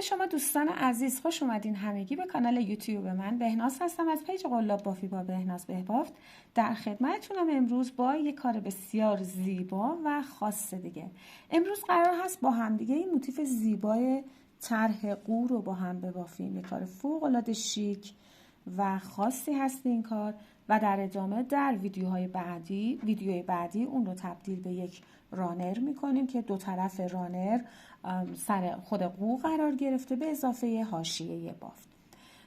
شما دوستان عزیز، خوش اومدین همگی به کانال یوتیوب من. بهناز هستم از پیج قلاب بافی با بهناز بهبافت. در خدمتتونم امروز با یک کار بسیار زیبا و خاص دیگه. امروز قرار هست با هم دیگه این موتیف زیبای طرح قو رو با هم ببافیم. یک کار فوق العاده شیک و خاصی هست این کار و در ادامه در ویدیوی بعدی اون رو تبدیل به یک رانر میکنیم که دو طرف رانر سر خود قو قرار گرفته به اضافه حاشیه بافت.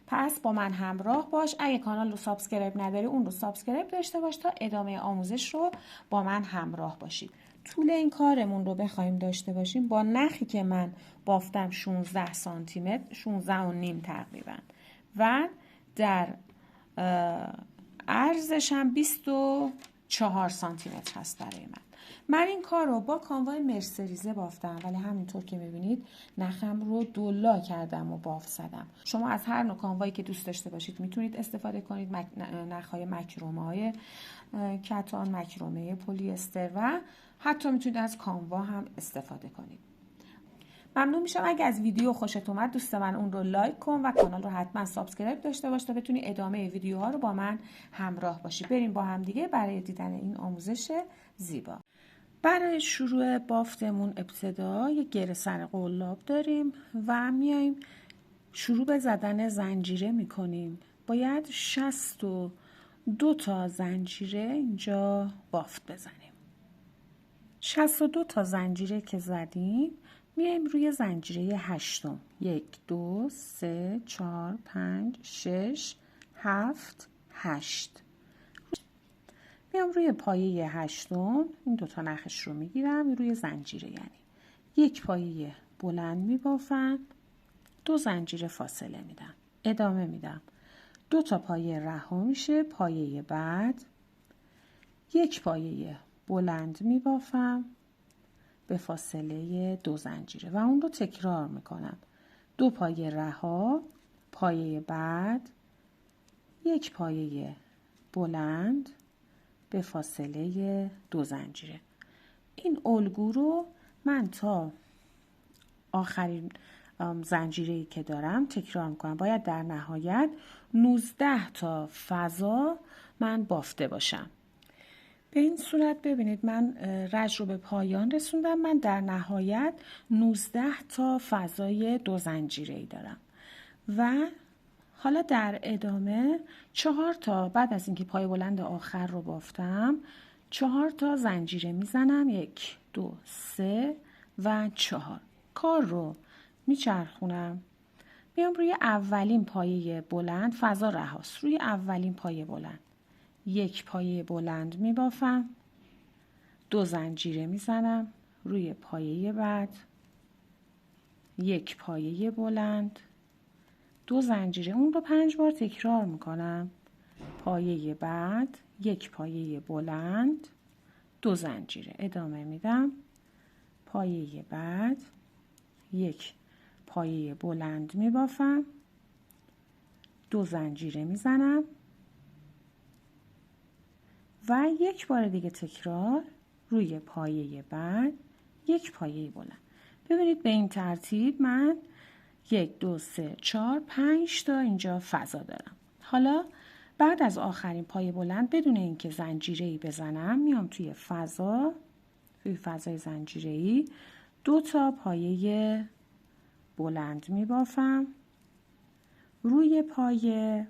پس با من همراه باش. اگه کانال رو سابسکرایب نداری اون رو سابسکرایب داشته باش تا ادامه آموزش رو با من همراه باشید. طول این کارمون رو بخوایم داشته باشیم با نخی که من بافتم 16 سانتی متر، 16 و نیم تقریبا و در عرضش هم 24 سانتی متر هست برای من این کار رو با کانوای مرسریزه بافتم، ولی همینطور که میبینید نخم رو دولا کردم و بافت زدم. شما از هر نوع کانوایی که دوست داشته باشید میتونید استفاده کنید. نخهای مکرومه های کتان، مکرومه پلی استر و حتی میتونید از کانوا هم استفاده کنید. ممنون میشم اگه از ویدیو خوشت اومد دوست من اون رو لایک کن و کانال رو حتما سابسکرایب داشته باش تا بتونی ادامه ویدیوها رو با من همراه باشی. بریم با هم دیگه برای دیدن این آموزش زیبا. برای شروع بافتمون ابتدا یک گره سر قلاب داریم و میایم شروع به زدن زنجیره میکنیم. باید 62 تا زنجیره اینجا بافت بزنیم. 62 تا زنجیره که زدیم میایم روی زنجیره هشتم. 1 2 3 4 5 6 7 8 میام روی پایه هشتم. این دوتا نخش رو میگیرم روی زنجیره، یعنی یک پایه بلند میبافم، 2 زنجیره فاصله میدم، ادامه میدم، 2 تا پایه رها میشه. پایه بعد یک پایه بلند میبافم به فاصله 2 زنجیره و اون رو تکرار میکنم. 2 پایه رها، پایه بعد یک پایه بلند به فاصله 2 زنجیره. این الگو رو من تا آخرین زنجیره‌ای که دارم تکرار میکنم. باید در نهایت 19 تا فضا من بافته باشم. به این صورت ببینید من رج رو به پایان رسوندم. من در نهایت 19 تا فضای 2 زنجیره‌ای دارم و حالا در ادامه 4 تا بعد از اینکه پای بلند آخر رو بافتم 4 تا زنجیره میزنم. 1 2 3 و 4. کار رو میچرخونم، میام روی اولین پایه بلند، فضا رهاست، روی اولین پایه بلند یک پایه بلند میبافم، 2 زنجیره میزنم. روی پایه بعد یک پایه بلند، 2 زنجیره، اون رو 5 بار تکرار میکنم. پایه بعد یک پایه بلند، 2 زنجیره، ادامه میدم. پایه بعد یک پایه بلند میبافم، 2 زنجیره میزنم و یک بار دیگه تکرار. روی پایه بعد یک پایه بلند. ببینید به این ترتیب من 1 2 3 4 5 تا اینجا فضا دارم. حالا بعد از آخرین پایه بلند بدون اینکه زنجیره‌ای بزنم میام توی فضای زنجیره‌ای 2 تا پایه بلند میبافم، روی پایه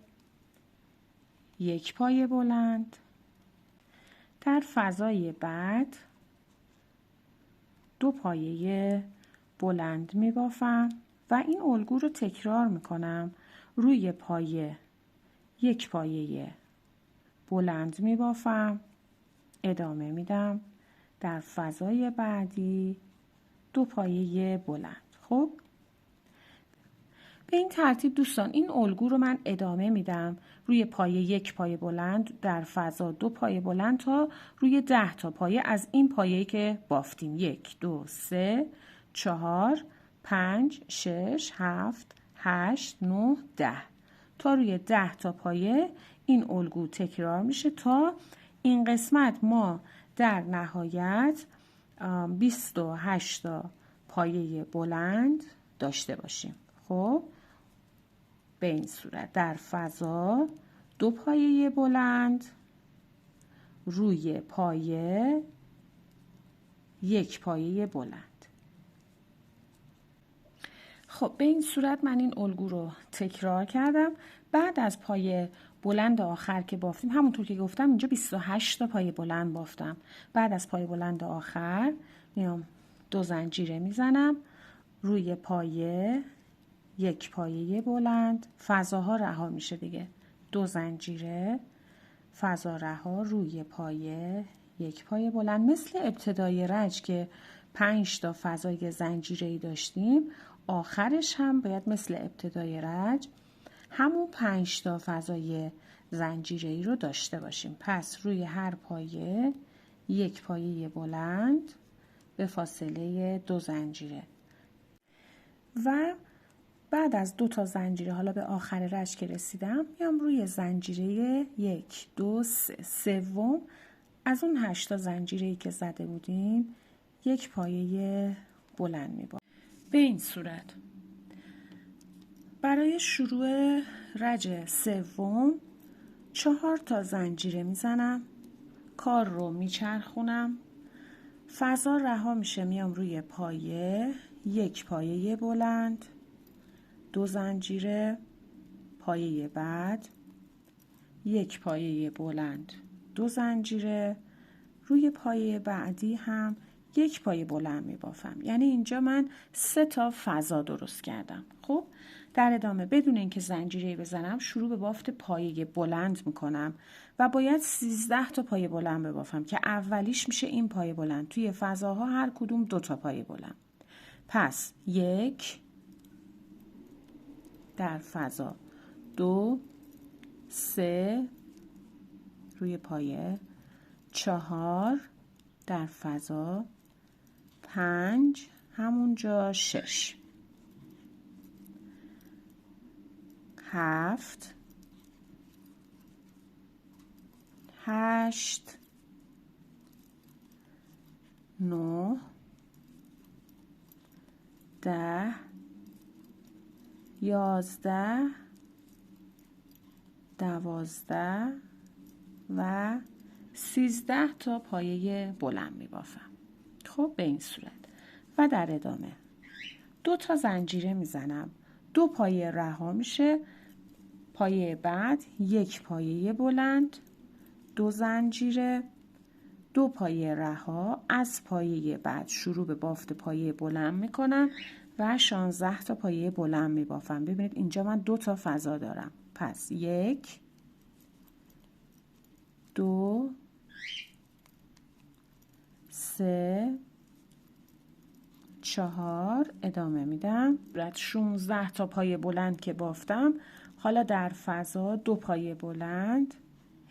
یک پایه بلند، در فضای بعد 2 پایه بلند میبافم و این الگو رو تکرار میکنم. روی پایه یک پایه بلند میبافم، ادامه میدم، در فضای بعدی 2 پایه بلند. خب به این ترتیب دوستان این الگو رو من ادامه میدم. روی پایه یک پایه بلند، در فضا 2 پایه بلند تا روی 10 تا پایه از این پایه‌ای که بافتیم. 1 2 3 4 5 6 7 8 9 10 تا روی 10 تا pایه این الگو تکرار میشه تا این قسمت ما در نهایت 28 تا پایه بلند داشته باشیم. خب به این صورت در فضا 2 پایه بلند روی پایه 1 پایه بلند. خب به این صورت من این الگو رو تکرار کردم. بعد از پایه بلند آخر که بافتیم، همونطور که گفتم اینجا 28 تا پایه بلند بافتم. بعد از پایه بلند آخر میام 2 زنجیره میزنم روی پایه 1 پایه بلند، فضاها رها میشه دیگه، 2 زنجیره، فضا رها، روی پایه 1 پایه بلند. مثل ابتدای رج که 5 تا فضای زنجیره‌ای داشتیم، آخرش هم باید مثل ابتدای رج همون 5 تا فضای زنجیره‌ای رو داشته باشیم. پس روی هر پایه 1 پایه بلند به فاصله 2 زنجیره و بعد از 2 تا زنجیره، حالا به آخر رج که رسیدم، میام روی زنجیره 1 2 3 سوم از اون 8 تا زنجیره‌ای که زده بودیم 1 پایه بلند می‌بافم. به این صورت برای شروع رج سوم 4 تا زنجیره میزنم، کار رو میچرخونم، فضا رها میشه، میام روی پایه 1 پایه بلند، 2 زنجیره، پایه بعد 1 پایه بلند، 2 زنجیره، روی پایه بعدی هم 1 پایه بلند میبافم. یعنی اینجا من 3 تا فضا درست کردم. خب در ادامه بدون اینکه زنجیره بزنم شروع به بافت پایه بلند میکنم و باید 13 تا پایه بلند ببافم که اولیش میشه این پایه بلند. توی فضاها هر کدوم 2 تا پایه بلند. پس 1 در فضا، 2 3 روی پایه، 4 در فضا، 5 همونجا، 6 7 8 9 10 11 12 و 13 تا پایه بلند میبافم. خب به این صورت و در ادامه 2 تا زنجیره میزنم، 2 پایه رها میشه، پایه بعد 1 پایه بلند، 2 زنجیره، 2 پایه رها، از پایه بعد شروع به بافت پایه بلند میکنم و 16 تا پایه بلند میبافم. ببینید اینجا من 2 تا فضا دارم. پس 1 2 3 4 ادامه میدم. بعد 16 تا پایه بلند که بافتم، حالا در فضا 2 پایه بلند،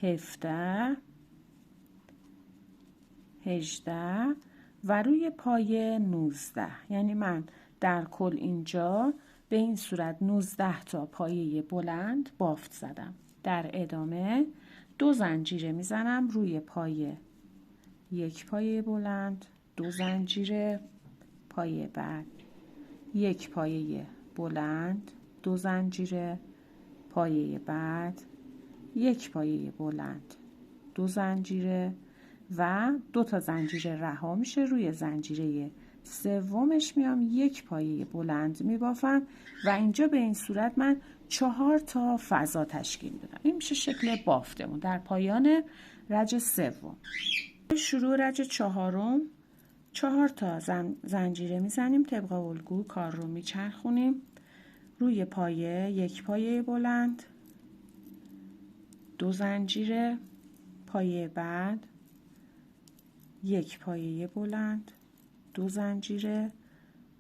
17 18 و روی پایه 19. یعنی من در کل اینجا به این صورت 19 تا پایه بلند بافت زدم. در ادامه 2 زنجیره میزنم روی پایه 1 پایه بلند، 2 زنجیره، پایه بعد 1 پایه بلند، 2 زنجیره، پایه بعد 1 پایه بلند، 2 زنجیره و 2 تا زنجیره رها میشه. روی زنجیره سومش میام 1 پایه بلند میبافم و اینجا به این صورت من 4 تا فضا تشکیل دادم. این میشه شکل بافتمون در پایان رج سوم. شروع رج چهارم 4 تا زنجیره میزنیم، طبق الگو کار رو میچرخونیم، روی پایه 1 پایه بلند، 2 زنجیره، پایه بعد 1 پایه بلند، 2 زنجیره،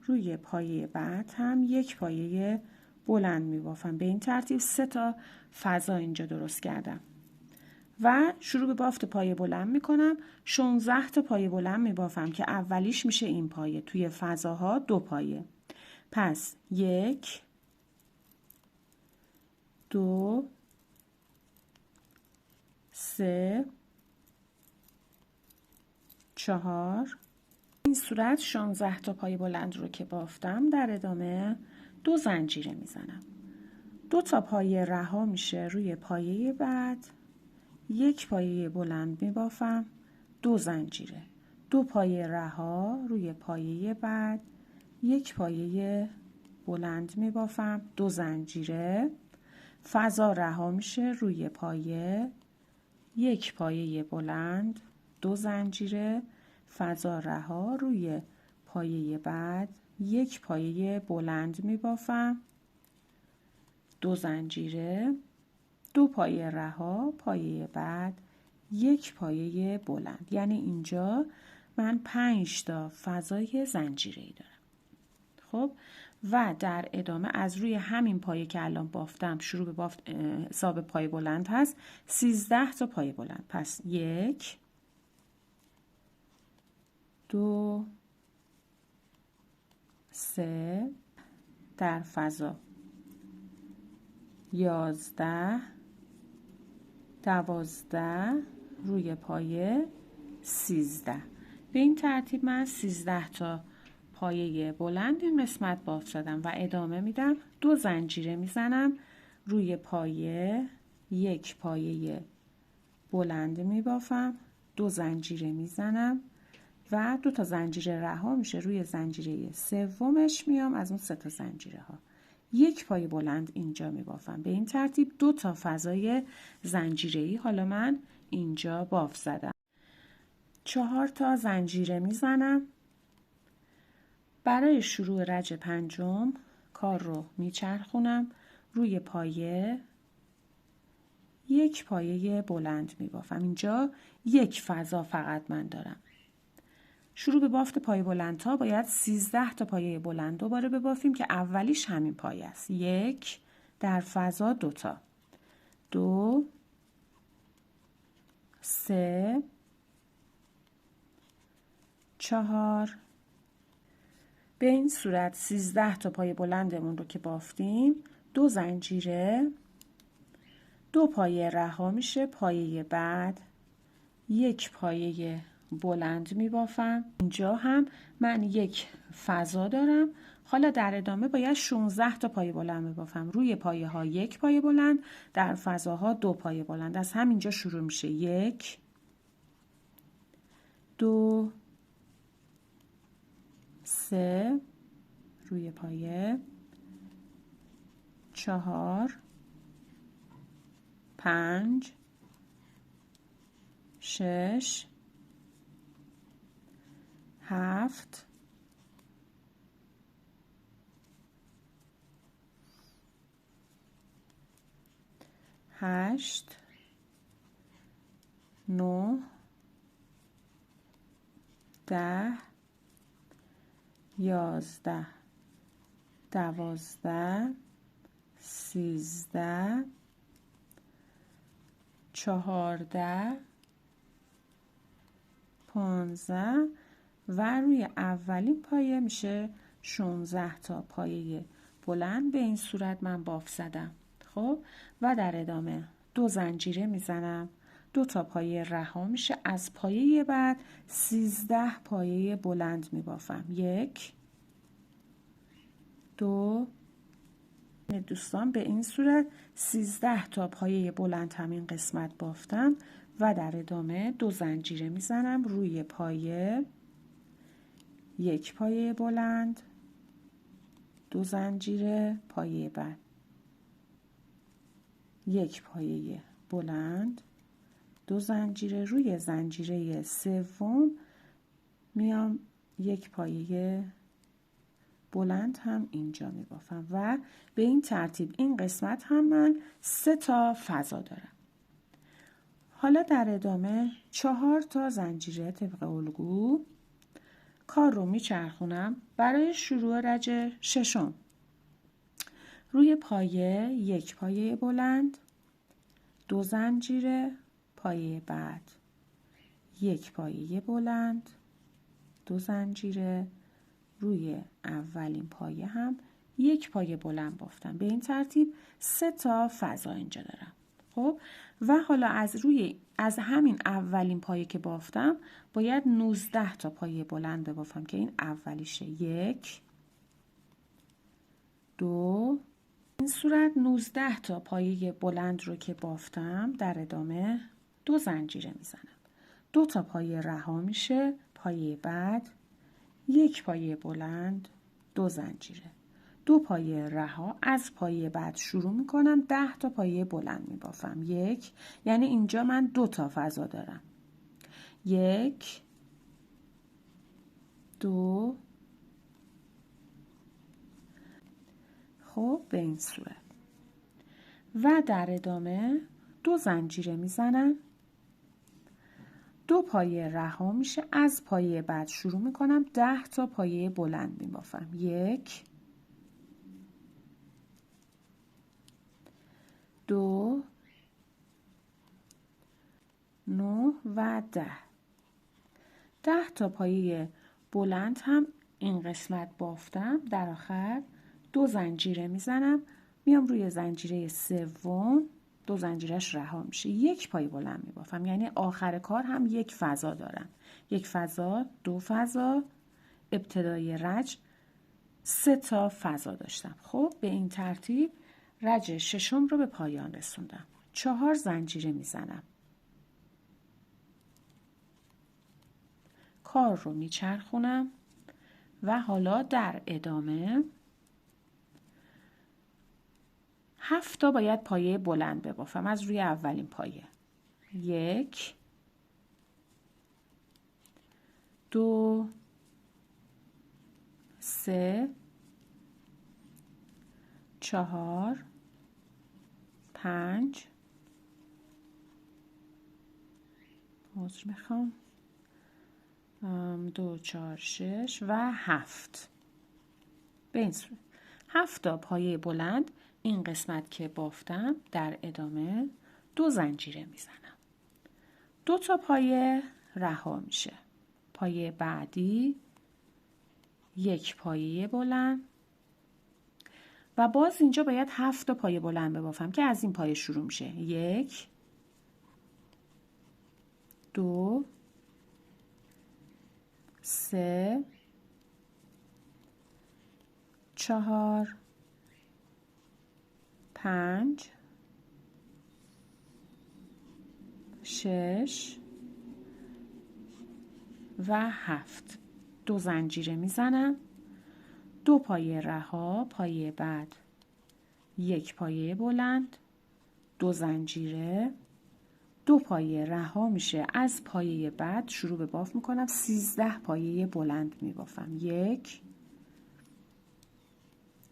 روی پایه بعد هم 1 پایه بلند میبافم. به این ترتیب 3 تا فضا اینجا درست کردم و شروع به بافت پایه بلند میکنم. 16 تا پایه بلند میبافم که اولیش میشه این پایه. توی فضاها 2 پایه. پس 1 2 3 4. این صورت 16 تا پایه بلند رو که بافتم، در ادامه 2 زنجیره میزنم. 2 تا پایه رها میشه روی پایه بعد، 1 پایه بلند میبافم، 2 زنجیره. 2 پایه رها روی پایه بعد، 1 پایه بلند میبافم، 2 زنجیره. فضا رها میشه روی پایه، 1 پایه بلند، 2 زنجیره. فضا رها روی پایه بعد، 1 پایه بلند میبافم، 2 زنجیره. 2 پایه رها، پایه بعد، 1 پایه بلند. یعنی اینجا من 5 تا فضای زنجیره‌ای دارم. خب و در ادامه از روی همین پایه که الان بافتم شروع به بافت حساب پایه بلند هست. 13 تا پایه بلند. پس 1 2 3 در فضا 11 12 روی پایه 13. به این ترتیب من 13 تا پایه بلند این قسمت بافت زدم و ادامه میدم. 2 زنجیره میزنم روی پایه، 1 پایه بلند میبافم، 2 زنجیره میزنم و 2 تا زنجیره رها میشه روی زنجیره سومش میام از اون 3 تا زنجیره ها 1 پایه بلند اینجا میبافم. به این ترتیب 2 تا فضای زنجیره‌ای حالا من اینجا بافت زدم. 4 تا زنجیره میزنم. برای شروع رج پنجم کار رو میچرخونم روی پایه، 1 پایه بلند میبافم. اینجا 1 فضا فقط من دارم. شروع به بافت پایه بلندها باید 13 تا پایه بلند دوباره ببافیم که اولیش همین پایه است. 1 در فضا 2 تا، 2 3 4. به این صورت 13 تا پایه بلندمون رو که بافتیم، 2 زنجیره، 2 پایه رها میشه، پایه بعد 1 پایه بلند میبافم. اینجا هم من 1 فضا دارم. حالا در ادامه باید 16 تا پایه بلند میبافم. روی پایه ها 1 پایه بلند، در فضاها 2 پایه بلند. از همینجا شروع میشه. 1 2 3 روی پایه، 4 5 6 7 8 9 10 11 12 13 14 15 و روی اولین پایه میشه 16 تا پایه بلند. به این صورت من بافت زدم. خب و در ادامه 2 زنجیره میزنم، 2 تا پایه رها میشه. از پایه بعد 13 پایه بلند میبافم. 1 2 دوستان به این صورت 13 تا پایه بلند همین قسمت بافتم و در ادامه 2 زنجیره میزنم روی پایه، 1 پایه بلند، 2 زنجیره، پایه بعد 1 پایه بلند، 2 زنجیره. روی زنجیره سوم میام 1 پایه بلند هم اینجا میبافم و به این ترتیب این قسمت هم من 3 تا فضا دارم. حالا در ادامه 4 تا زنجیره طبق الگو کار رو میچرخونم. برای شروع رج ششم روی پایه 1 پایه بلند، 2 زنجیره، پایه بعد 1 پایه بلند، 2 زنجیره. روی اولین پایه هم 1 پایه بلند بافتم. به این ترتیب 3 تا فضا اینجا دارم. خب و حالا از همین اولین پایه که بافتم باید 19 تا پایه بلند ببافم که این اولیشه. 1 2. این صورت 19 تا پایه بلند رو که بافتم در ادامه 2 زنجیره میزنم. 2 تا پایه رها میشه، پایه بعد 1 پایه بلند، 2 زنجیره. 2 پایه رها، از پایه بعد شروع میکنم، 10 تا پایه بلند میبافم. 1 یعنی اینجا من 2 تا فضا دارم. 1 2. خب به این صورت و در ادامه 2 زنجیره میزنم، 2 پایه رها میشه، از پایه بعد شروع میکنم، 10 تا پایه بلند میبافم. 1 2 9 و 10. 10 تا پایه بلند هم این قسمت بافتم. در آخر 2 زنجیره میزنم، میام روی زنجیره سوم، 2 زنجیرش رها میشه، 1 پایه بلند میبافم. یعنی آخر کار هم 1 فضا دارم. 1 فضا، 2 فضا، ابتدای رج 3 تا فضا داشتم. خب به این ترتیب رج ششم رو به پایان رسوندم. 4 زنجیره میزنم. کار رو میچرخونم و حالا در ادامه 7 تا باید پایه بلند ببافم از روی اولین پایه. 1 2 3 4 5 عذر میخوام 2 4 6 و 7. به این صورت 7 تا پایه بلند این قسمت که بافتم. در ادامه 2 زنجیره میزنم، 2 تا پایه رها میشه، پایه بعدی 1 پایه بلند و باز اینجا باید 7 تا پایه بلند ببافم که از این پایه شروع میشه. 1 2 3 4 5 6 و 7. 2 زنجیره میزنم، 2 پایه رها، پایه بعد 1 پایه بلند، 2 زنجیره، 2 پایه رها میشه، از پایه بعد شروع به باف میکنم، 13 پایه بلند میبافم. 1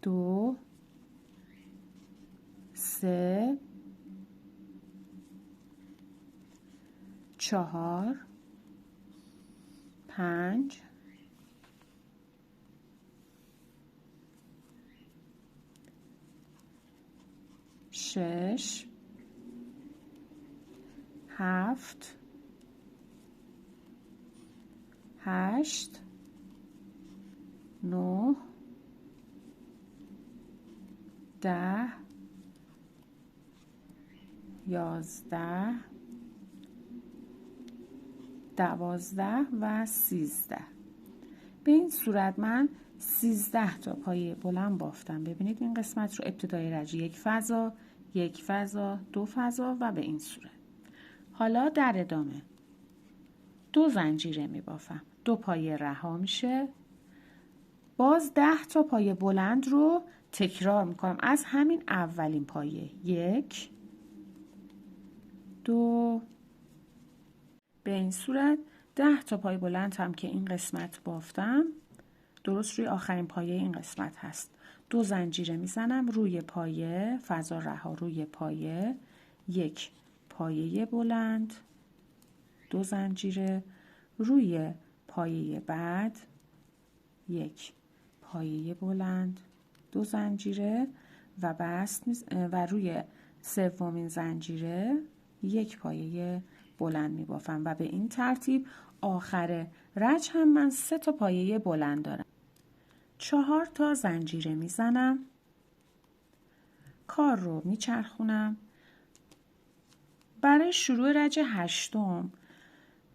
2 3 4 5 6 7 8 9 10 11 12 و 13. به این صورت من 13 تا پایه بلند بافتم. ببینید این قسمت رو ابتدای رج 1 فضا، 1 فضا، 2 فضا و به این صورت. حالا در ادامه 2 زنجیره می بافم، 2 پایه رها میشه، باز 10 تا پایه بلند رو تکرار میکنم از همین اولین پایه. 1 2. به این صورت 10 تا پایه بلند هم که این قسمت بافتم درست روی آخرین پایه این قسمت هست. 2 زنجیره میزنم روی پایه، فضا رها روی پایه، 1 پایه بلند، 2 زنجیره روی پایه بعد، 1 پایه بلند، 2 زنجیره و بست و روی سومین زنجیره 1 پایه بلند میبافم و به این ترتیب آخر رج هم من 3 تا پایه بلند دارم. 4 تا زنجیره میزنم، کار رو میچرخونم. برای شروع رج هشتم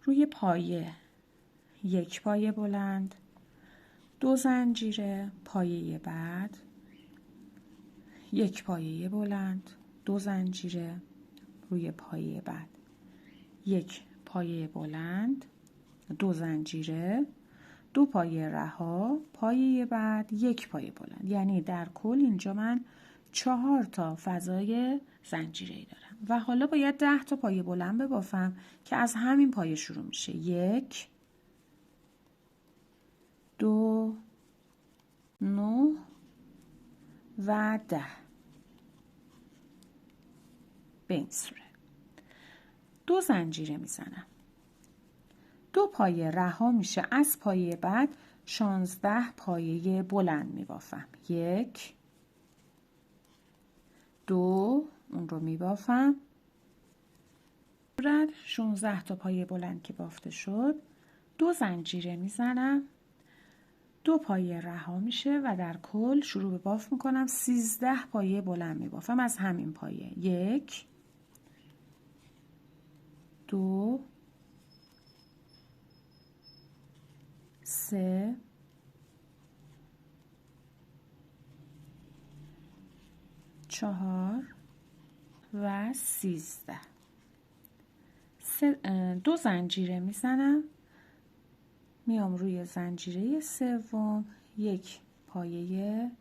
روی پایه 1 پایه بلند، 2 زنجیره، پایه بعد یک پایه بلند، 2 زنجیره روی پایه بعد، یک پایه بلند، 2 زنجیره، 2 پایه رها، پایه بعد یک پایه بلند. یعنی در کل اینجا من 4 تا فضای زنجیره‌ای دارم و حالا باید 10 تا پایه بلند ببافم که از همین پایه شروع میشه. 1 2 9 و 10. به این صورت 2 زنجیره میزنم، 2 پایه رها میشه، از پایه بعد 16 پایه بلند میبافم. 1 2 اون رو میبافم. 16 تا پایه بلند که بافته شد، 2 زنجیره میزنم، 2 پایه رها میشه و در کل شروع به باف میکنم. 13 پایه بلند میبافم از همین پایه. 1 2 3 4 و 13. 2 زنجیره میزنم، میام روی زنجیره سوم، یک پایه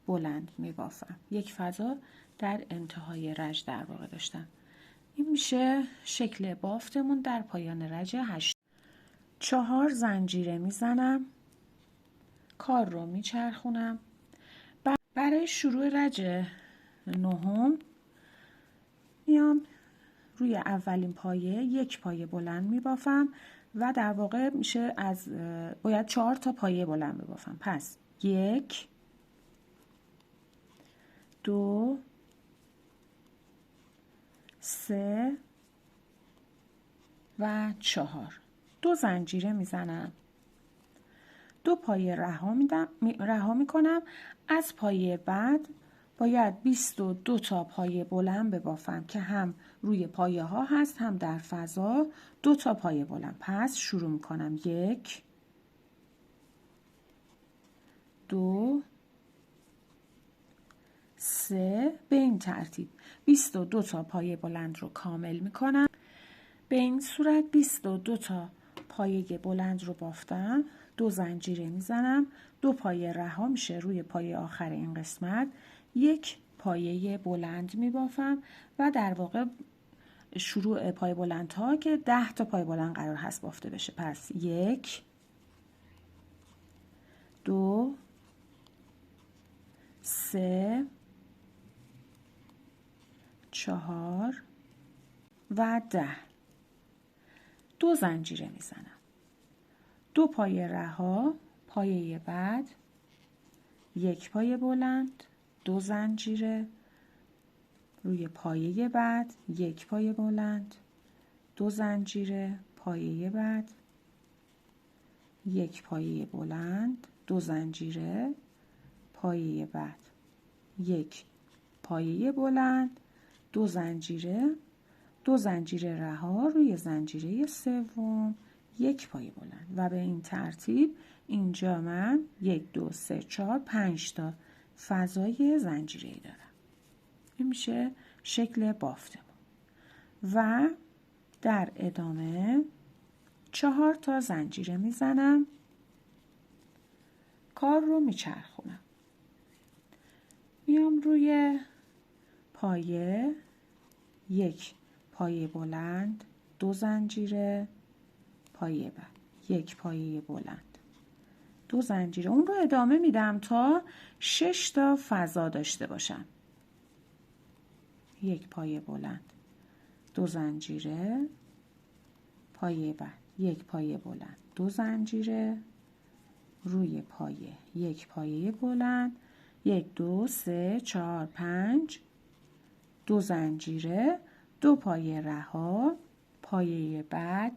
بلند میبافم. یک فضا در انتهای رج در واقع داشتم. این میشه شکل بافتمون در پایان رج 8. 4 زنجیره میزنم، کار رو میچرخونم. برای شروع رج 9 میام روی اولین پایه یک پایه بلند میبافم و در واقع میشه باید 4 تا پایه بلند ببافم. پس 1 2 3 و 4. 2 زنجیره میزنم، 2 پایه رها میکنم. از پایه بعد باید 22 تا پایه بلند ببافم که هم روی پایه ها هست هم در فضا 2 تا پایه بلند. پس شروع میکنم. 1 2 3 به این ترتیب 22 تا پایه بلند رو کامل میکنم. به این صورت 22 تا پایه بلند رو بافتم، 2 زنجیره میزنم، 2 پایه رها میشه روی پایه آخر این قسمت، یک پایه بلند میبافم و در واقع شروع پایه بلند ها که 10 تا پایه بلند قرار هست بافته بشه. پس 1 2 3 4 و 10. 2 زنجیره میزنم، 2 پایه رها، پایه بعد یک پایه بلند، 2 زنجیره روی پایه بعد یک پایه بلند، 2 زنجیره پایه بعد یک پایه بلند، 2 زنجیره پایه بعد یک پایه بلند، 2 زنجیره، 2 زنجیره رها روی زنجیره سوم یک پایه بلند و به این ترتیب اینجا من 1 2 3 4 5 تا فضای زنجیره‌ای دارم. این میشه شکل بافتمون و در ادامه 4 تا زنجیره میزنم، کار رو میچرخونم، میام روی پایه یک پایه بلند، 2 زنجیره پایه بعد یک پایه بلند، 2 زنجیره، اون رو ادامه میدم تا 6 تا فضا داشته باشم. یک پایه بلند، 2 زنجیره پایه بعد یک پایه بلند، 2 زنجیره روی پایه یک پایه بلند، 1 2 3 4 5، 2 زنجیره، 2 پایه رها، پایه بعد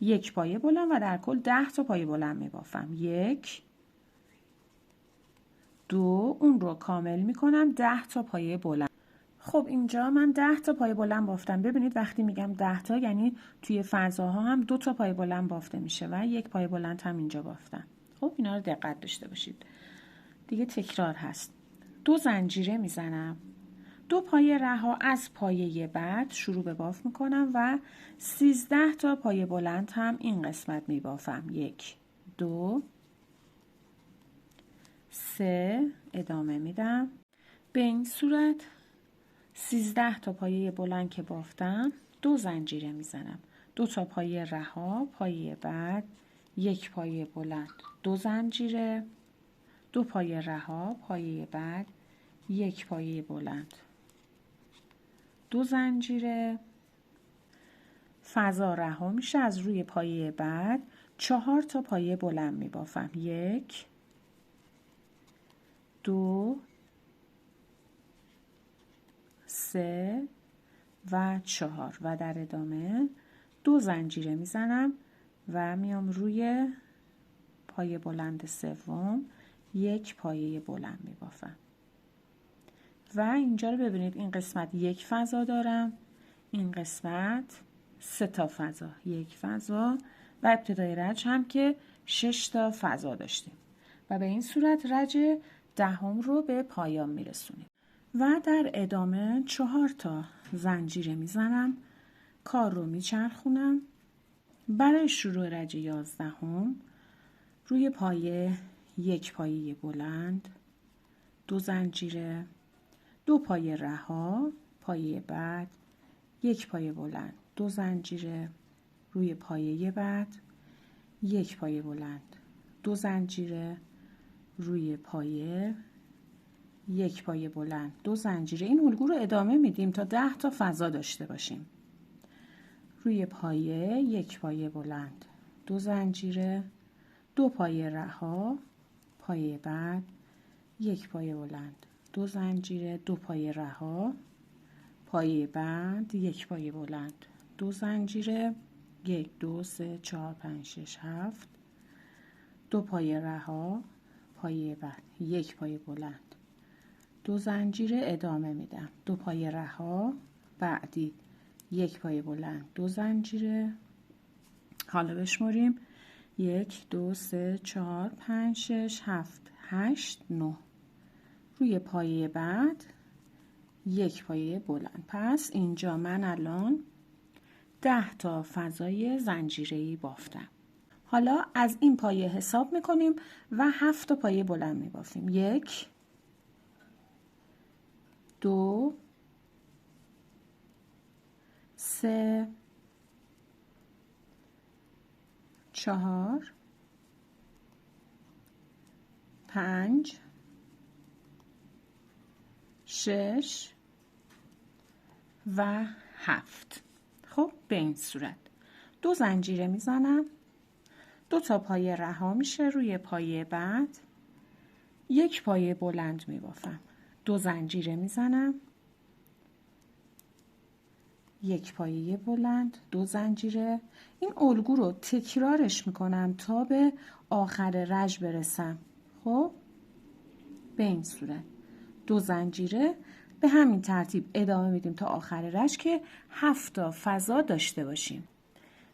یک پایه بلند و در کل 10 تا پایه بلند میبافم. 1 2 اون رو کامل میکنم، 10 تا پایه بلند. خب اینجا من 10 تا پایه بلند بافتم. ببینید وقتی میگم 10 تا یعنی توی فضاها هم 2 تا پایه بلند بافته میشه و یک پایه بلند هم اینجا بافتم. خب اینا رو دقت داشته باشید. دیگه تکرار هست. 2 زنجیره میزنم، 2 پایه رها از پایه بعد شروع به باف میکنم و 13 تا پایه بلند هم این قسمت میبافم. 1 2 3 ادامه میدم. به این صورت 13 تا پایه بلند که بافتم 2 زنجیره میزنم، 2 تا پایه رها، پایه بعد 1 پایه بلند، 2 زنجیره، 2 پایه رها، پایه بعد 1 پایه بلند، 2 زنجیره، فضا رها میشه، از روی پایه بعد 4 تا پایه بلند میبافم. 1 2 3 و 4 و در ادامه 2 زنجیره میزنم و میام روی پایه بلند سوم 1 پایه بلند میبافم. و اینجا رو ببینید، این قسمت 1 فضا دارم، این قسمت 3 تا فضا، 1 فضا و ابتدای رج هم که 6 تا فضا داشتیم و به این صورت رج 10 رو به پایان میرسونیم. و در ادامه 4 تا زنجیره میزنم، کار رو میچرخونم. برای شروع رج 11 روی پایه 1 پایه بلند، 2 زنجیره، 2 پایه رها، پایه بعد 1 پایه بلند، 2 زنجیره، روی پایه بعد 1 پایه بلند، 2 زنجیره، روی پایه 1 پایه بلند، 2 زنجیره. این الگو رو ادامه میدیم تا 10 تا فضا داشته باشیم. روی پایه 1 پایه بلند، 2 زنجیره، 2 پایه رها، پایه بعد 1 پایه بلند، 2 زنجیره، 2 پایه رها، پایه بعد 1 پایه بلند، 2 زنجیره، 1 2 3 4 5 6 7، 2 پایه رها، پایه بعد 1 پایه بلند، 2 زنجیره، ادامه میدم، 2 پایه رها، بعدی 1 پایه بلند، 2 زنجیره. حالا بشماریم 1 2 3 4 5 6 7 8 9، روی پایه بعد 1 پایه بلند. پس اینجا من الان 10 تا فضای زنجیره‌ای بافتم. حالا از این پایه حساب میکنیم و 7 تا پایه بلند میبافیم. 1 2 3 4 5 6 و 7. خب به این صورت 2 زنجیره میزنم، 2 تا پایه رها میشه، روی پایه بعد 1 پایه بلند میبافم، 2 زنجیره میزنم، 1 پایه بلند، 2 زنجیره. این الگو رو تکرارش میکنم تا به آخر رج برسم. خب به این صورت 2 زنجیره، به همین ترتیب ادامه میدیم تا آخر رج که 7 تا فضا داشته باشیم.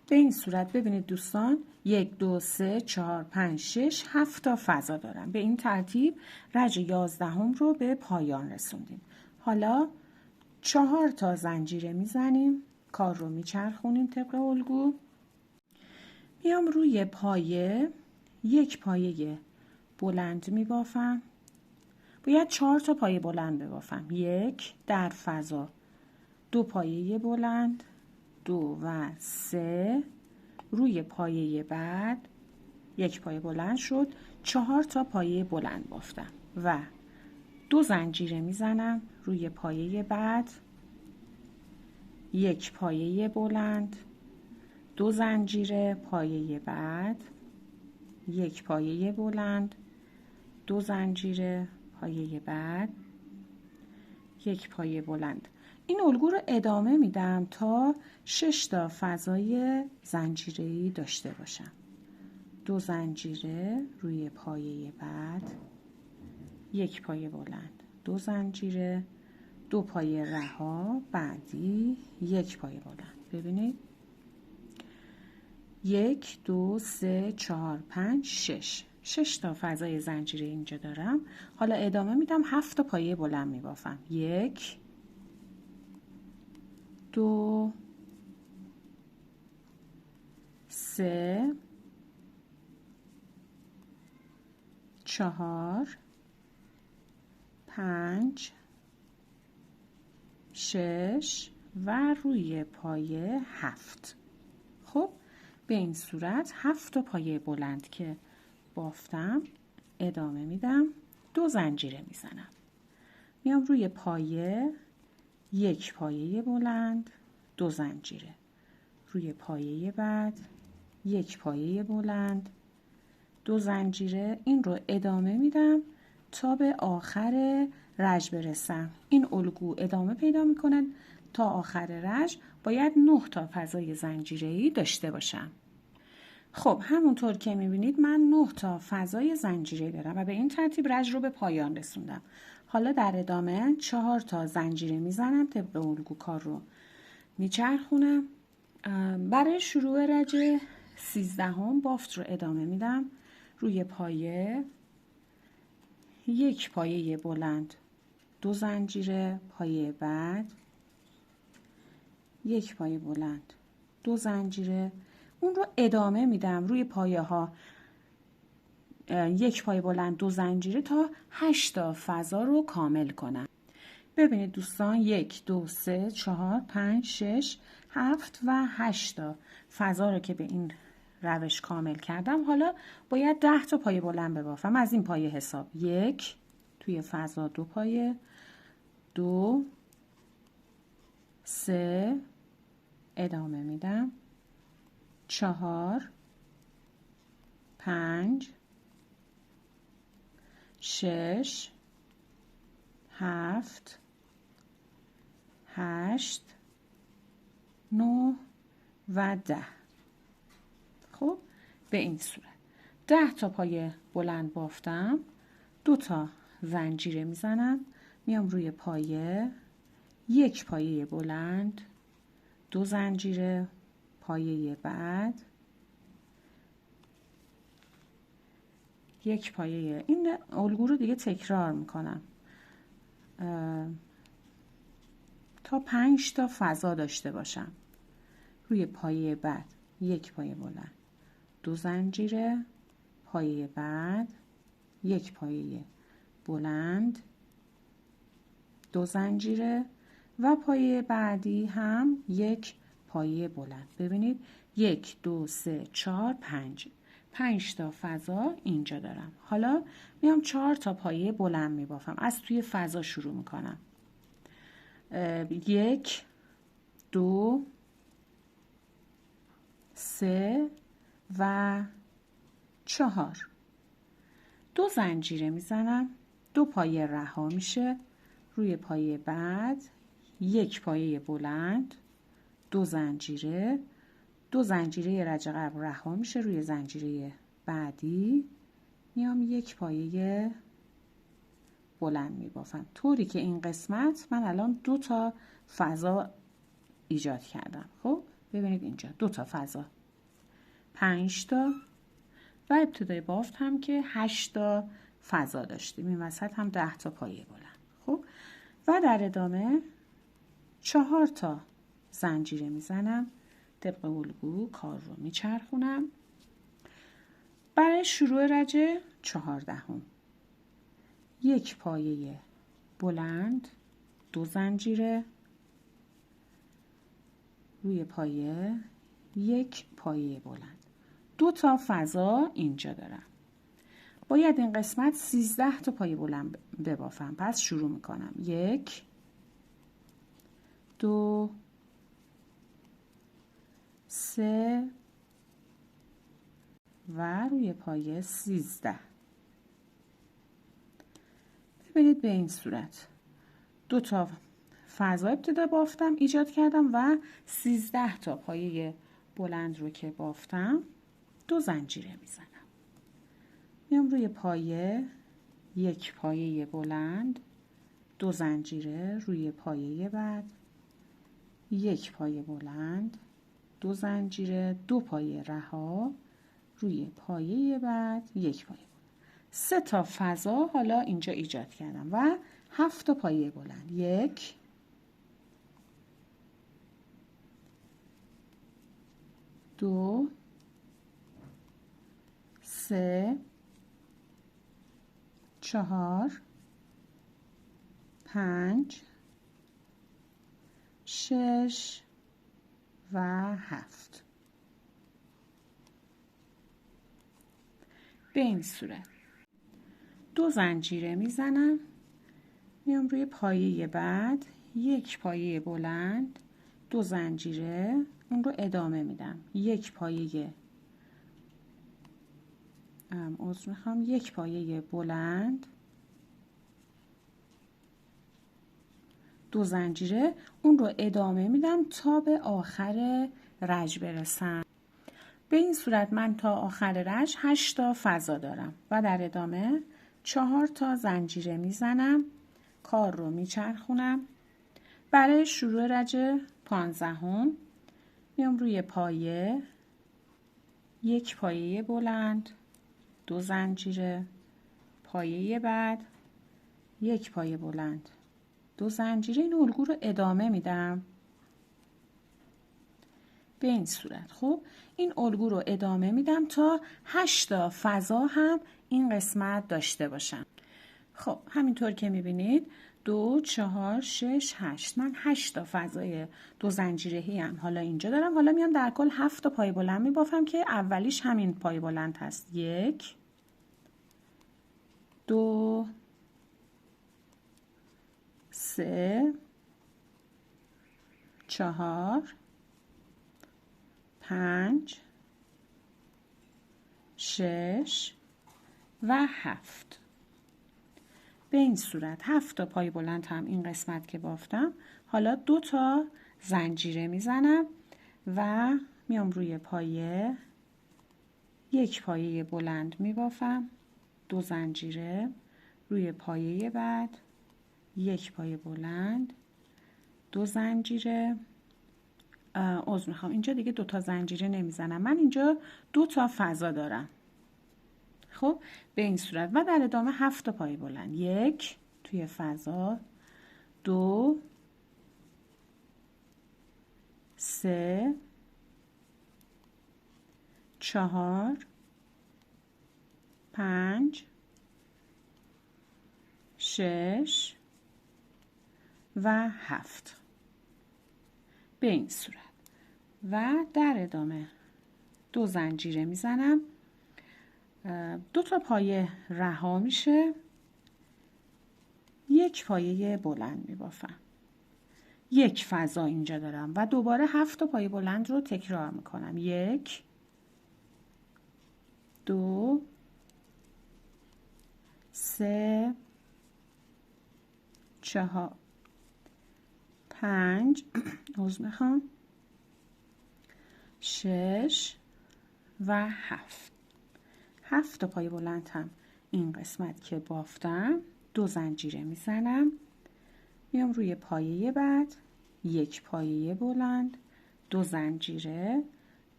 به این صورت ببینید دوستان، 1 2 3 4 5 6 7 تا فضا دارم. به این ترتیب رج 11 رو به پایان رسوندیم. حالا 4 تا زنجیره میزنیم، کار رو میچرخونیم طبق الگو. میام روی پایه 1 پایه بلند میبافم، باید 4 تا پایه بلند ببافم. 1 در فضا، 2 پایه بلند، 2 و 3، روی پایه بعد 1 پایه بلند شد، 4 تا پایه بلند بافتم و 2 زنجیره میزنم، روی پایه بعد 1 پایه بلند، 2 زنجیره، پایه بعد 1 پایه بلند، 2 زنجیره، پایه بعد 1 پایه بلند. این الگو رو ادامه میدم تا 6 تا فضای زنجیره‌ای داشته باشم. 2 زنجیره، روی پایه بعد 1 پایه بلند، 2 زنجیره، 2 پایه رها، بعدی 1 پایه بلند. ببینید 1 2 3 4 5 6 6 تا فضای زنجیره اینجا دارم. حالا ادامه میدم 7 تا پایه بلند میبافم. 1 2 3 4 5 6 و روی پایه 7. خب به این صورت 7 تا پایه بلند که بافتم ادامه میدم، 2 زنجیره میزنم، میام روی پایه، 1 پایه بلند، 2 زنجیره، روی پایه بعد 1 پایه بلند، 2 زنجیره. این رو ادامه میدم تا به آخر رژ برسم. این الگو ادامه پیدا میکنه تا آخر رژ. باید 9 تا فضای زنجیره‌ای داشته باشم. خب همونطور که میبینید من 9 تا فضای زنجیره دارم و به این ترتیب رژ رو به پایان رسوندم. حالا در ادامه 4 تا زنجیره میزنم، طبق الگو کار رو میچرخونم. برای شروع رژ 13 بافت رو ادامه میدم. روی پایه، 1 پایه بلند، 2 زنجیره، پایه بعد 1 پایه بلند، 2 زنجیره. اون رو ادامه میدم روی پایه ها 1 پایه بلند، 2 زنجیره تا 8 تا فضا رو کامل کنم. ببینید دوستان 1 2 3 4 5 6 7 و 8 تا فضا رو که به این روش کامل کردم. حالا باید 10 تا پایه بلند ببافم. از این پایه حساب 1 توی فضا، 2 پایه، 2 3 ادامه میدم، 4 5 6 7 8 9 و 10. خب به این صورت 10 تا پایه بلند بافتم، 2 تا زنجیره میزنم، میام روی پایه، 1 پایه بلند، 2 زنجیره، پایه بعد 1 پایه. این الگو رو دیگه تکرار میکنم تا 5 تا فضا داشته باشم. روی پایه بعد 1 پایه بلند، 2 زنجیره، پایه بعد 1 پایه بلند، 2 زنجیره و پایه بعدی هم 1 پایه بلند. ببینید 1 2 3 4 5 تا فضا اینجا دارم. حالا میام 4 تا پایه بلند میبافم. از توی فضا شروع میکنم. 1 2 3 و 4. 2 زنجیره میزنم، 2 پایه رها میشه، روی پایه بعد 1 پایه بلند، 2 زنجیره، 2 زنجیره رج قبل رها میشه، روی زنجیره بعدی میام 1 پایه بلند میبافم. طوری که این قسمت من الان 2 تا فضا ایجاد کردم. خب ببینید اینجا 2 تا فضا، 5 تا و ابتدای بافت هم که 8 تا فضا داشتیم. این وسط هم 10 تا پایه بلند. خب و در ادامه 4 تا زنجیره میزنم، طبق الگو کار رو میچرخونم. برای شروع رژ 14 1 پایه بلند، 2 زنجیره، روی پایه 1 پایه بلند، 2 تا فضا اینجا دارم. باید این قسمت 13 تا پایه بلند ببافم. پس شروع میکنم. 1 2 3 و روی پایه 13. ببینید به این صورت 2 تا فضا ابتدا بافتم، ایجاد کردم و 13 تا پایه بلند رو که بافتم 2 زنجیره میزنم. میام روی پایه، 1 پایه بلند، 2 زنجیره، روی پایه بعد 1 پایه بلند، 2 زنجیره، 2 پایه رها، روی پایه بعد 1 پایه بلند. 3 تا فضا حالا اینجا ایجاد کردم و 7 تا پایه بلند. 1 2 3 4 5 6 و 7. به این صورت 2 زنجیره میزنم، میام روی پایه بعد، 1 پایه بلند، 2 زنجیره، اون رو ادامه میدم. 1 پایه میخوام 1 پایه بلند، 2 زنجیره، اون رو ادامه میدم تا به آخر رج برسم. به این صورت من تا آخر رج 8 تا فضا دارم و در ادامه 4 تا زنجیره میزنم، کار رو میچرخونم. برای شروع رج 15 میام روی پایه، 1 پایه بلند، 2 زنجیره، پایه بعد 1 پایه بلند، 2 زنجیره، این الگو رو ادامه میدم به این صورت. خب این الگو رو ادامه میدم تا 8 تا فضا هم این قسمت داشته باشم. خب همینطور که میبینید 2 4 6 8 من 8 تا فضای 2 زنجیره‌ای هم حالا اینجا دارم. حالا میام در کل 7 تا پای بلند میبافم که اولیش همین پای بلند هست. 1 2 3 4 5 6 و 7. به این صورت 7 تا پای بلند هم این قسمت که بافتم. حالا 2 تا زنجیره میزنم و میام روی پایه، 1 پایه بلند میبافم، 2 زنجیره، روی پایه بعد 1 پایه بلند، 2 زنجیره، عذر میخوام اینجا دیگه 2 تا زنجیره نمیزنم، من اینجا 2 تا فضا دارم. خب به این صورت و در ادامه 7 تا پای بلند، 1 توی فضا، 2 3 4 5 6 و 7 به این صورت و در ادامه 2 زنجیره میزنم، 2 تا پایه رها میشه، 1 پایه بلند میبافم، 1 فضا اینجا دارم و دوباره 7 تا پایه بلند رو تکرار میکنم. 1 2 3 4 5 عذر میخوام 6 و 7. 7 تا پای بلند هم این قسمت که بافتم، 2 زنجیره میزنم، میام روی پایه بعد، 1 پایه بلند، 2 زنجیره،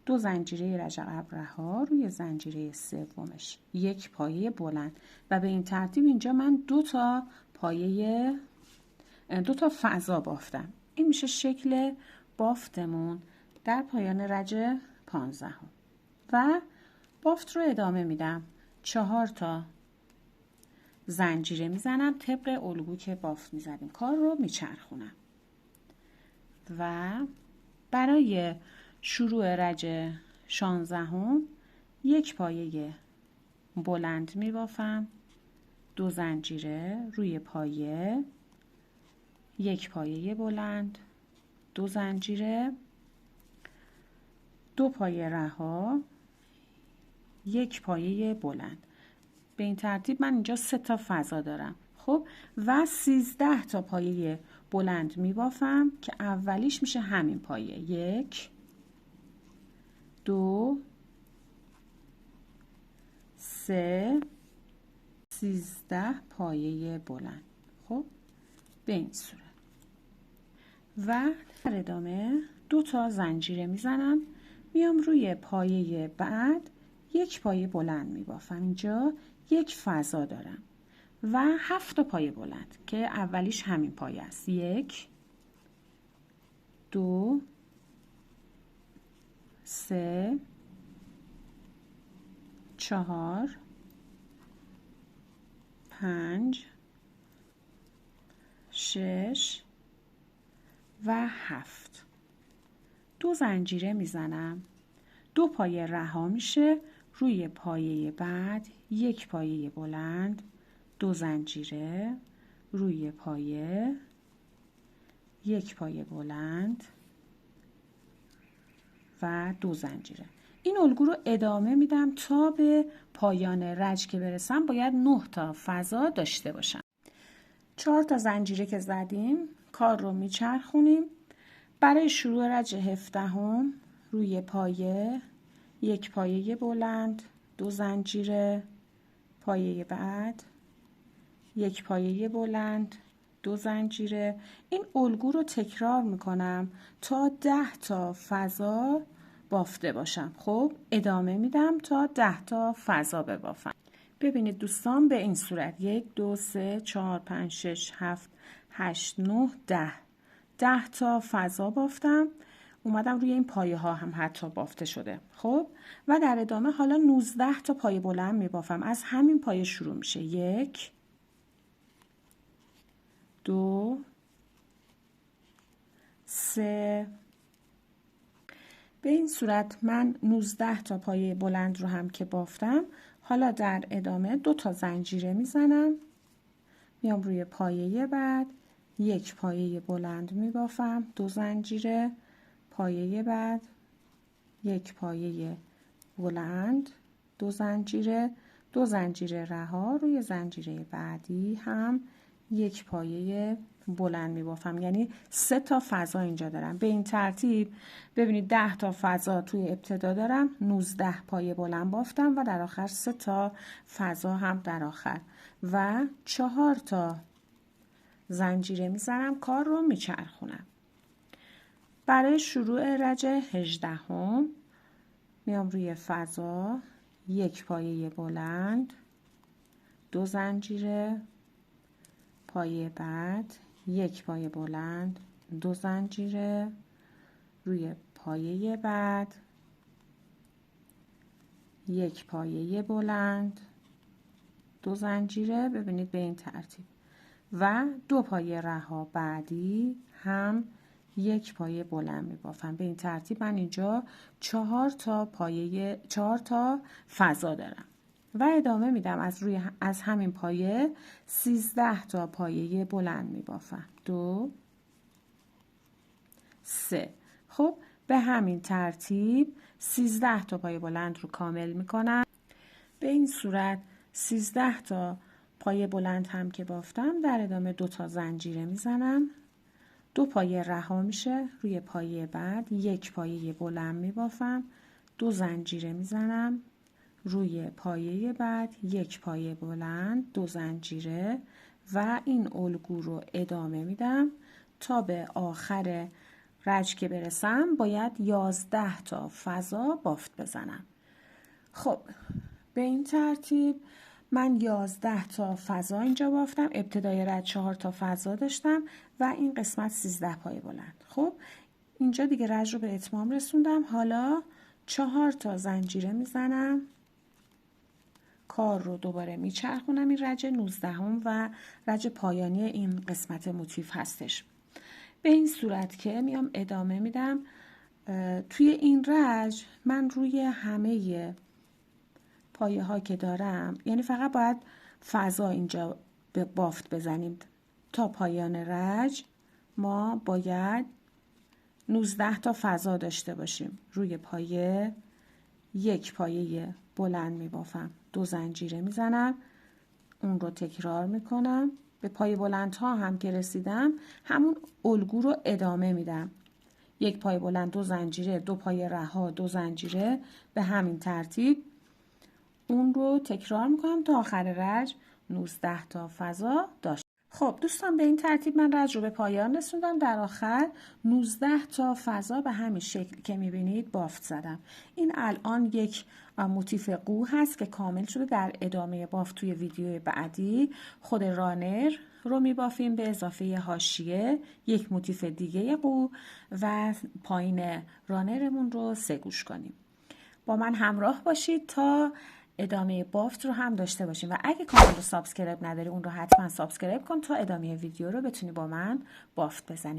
2 زنجیره رج عقب رها، روی زنجیره سومش 1 پایه بلند و به این ترتیب اینجا من 2 تا پایه 2 تا فضا بافتم. این میشه شکل بافتمون در پایان رج 15 و بافت رو ادامه میدم. 4 تا زنجیره میزنم طبق الگو که بافت میزدیم، کار رو میچرخونم و برای شروع رج 16 1 پایه بلند میبافم، 2 زنجیره، روی پایه 1 پایه بلند، 2 زنجیره، 2 پایه رها، 1 پایه بلند. به این ترتیب من اینجا 3 تا فضا دارم. خب و 13 تا پایه بلند میبافم که اولیش میشه همین پایه. 1 2 3 13 پایه بلند. خب به این صورت و در ادامه 2 تا زنجیره میزنم، میام روی پایه بعد یک پایه بلند میبافم. اینجا یک فضا دارم و 7 تا پایه بلند که اولیش همین پایه است. 1 2 3 4 5 6 و 7. 2 زنجیره میزنم. 2 پایه رها میشه. روی پایه بعد یک پایه بلند، 2 زنجیره، روی پایه یک پایه بلند و 2 زنجیره. این الگو رو ادامه میدم تا به پایان رج که برسم. باید 9 تا فضا داشته باشم. 4 تا زنجیره که زدیم کار رو میچرخونیم. برای شروع رج 17 روی پایه یک پایه بلند، 2 زنجیره، پایه بعد یک پایه بلند، 2 زنجیره. این الگو رو تکرار میکنم تا 10 تا فضا بافته باشم. خب ادامه میدم تا 10 تا فضا ببافم. ببینید دوستان به این صورت 1 2 3 4 5 6 7 8 9 10 10 تا فضا بافتم. اومدم روی این پایه ها هم حتی بافته شده. خب و در ادامه حالا 19 تا پایه بلند میبافم. از همین پایه شروع میشه. 1 2 3. به این صورت من 19 تا پایه بلند رو هم که بافتم. حالا در ادامه 2 تا زنجیره میزنم. میام روی پایه بعد یک پایه بلند میبافم، 2 زنجیره، پایه بعد یک پایه بلند، 2 زنجیره، 2 زنجیره رها. روی زنجیره بعدی هم یک پایه بلند میبافم. یعنی 3 تا فضا اینجا دارم. به این ترتیب ببینید 10 تا فضا توی ابتدا دارم، 19 پایه بلند بافتم و در آخر 3 تا فضا هم در آخر و 4 تا زنجیره میزنم. کار رو میچرخونم. برای شروع رج 18 میام روی فضا یک پایه بلند، 2 زنجیره، پایه بعد یک پایه بلند، 2 زنجیره، روی پایه بعد یک پایه بلند، 2 زنجیره. ببینید به این ترتیب و 2 پایه رها بعدی هم یک پایه بلند میبافم. به این ترتیب من اینجا 4 تا فضا دارم و ادامه میدم. از همین پایه 13 تا پایه بلند میبافم. 2 3. خب به همین ترتیب 13 تا پایه بلند رو کامل میکنم. به این صورت 13 تا پایه بلند هم که بافتم در ادامه 2 تا زنجیره میزنم. 2 پایه رها میشه. روی پایه بعد یک پایه بلند میبافم، 2 زنجیره میزنم. روی پایه بعد یک پایه بلند، 2 زنجیره و این الگو رو ادامه میدم تا به آخر رج که برسم. باید 11 تا فضا بافت بزنم. خب به این ترتیب من 11 تا فضا اینجا بافتم. ابتدای رج 4 تا فضا داشتم و این قسمت 13 پایه بلند. خب اینجا دیگه رج رو به اتمام رسوندم. حالا 4 تا زنجیره میزنم. کار رو دوباره میچرخونم. این رج 19 و رج پایانی این قسمت موتیف هستش. به این صورت که میام ادامه میدم. توی این رج من روی همه پایه ها که دارم، یعنی فقط باید فضا اینجا به بافت بزنیم. تا پایان رج ما باید 19 تا فضا داشته باشیم. روی پایه یک پایه بلند می بافم، 2 زنجیره می زنم. اون رو تکرار می کنم. به پایه بلند ها هم که رسیدم همون الگو رو ادامه میدم. یک پایه بلند، 2 زنجیره، 2 پایه رها، 2 زنجیره. به همین ترتیب اون رو تکرار میکنم تا آخر رج 19 تا فضا داشت. خب دوستان به این ترتیب من رج رو به پایان رسوندم. در آخر 19 تا فضا به همین شکل که میبینید بافت زدم. این الان یک موتیف قو هست که کامل شده. در ادامه بافت توی ویدیو بعدی خود رانر رو میبافیم به اضافه حاشیه، یک موتیف دیگه قو و پایین رانرمون رو 3 گوش کنیم. با من همراه باشید تا ادامه بافت رو هم داشته باشیم و اگه کانال رو سابسکرایب نداری اون رو حتما سابسکرایب کن تا ادامه ویدیو رو بتونی با من بافت بزنیم.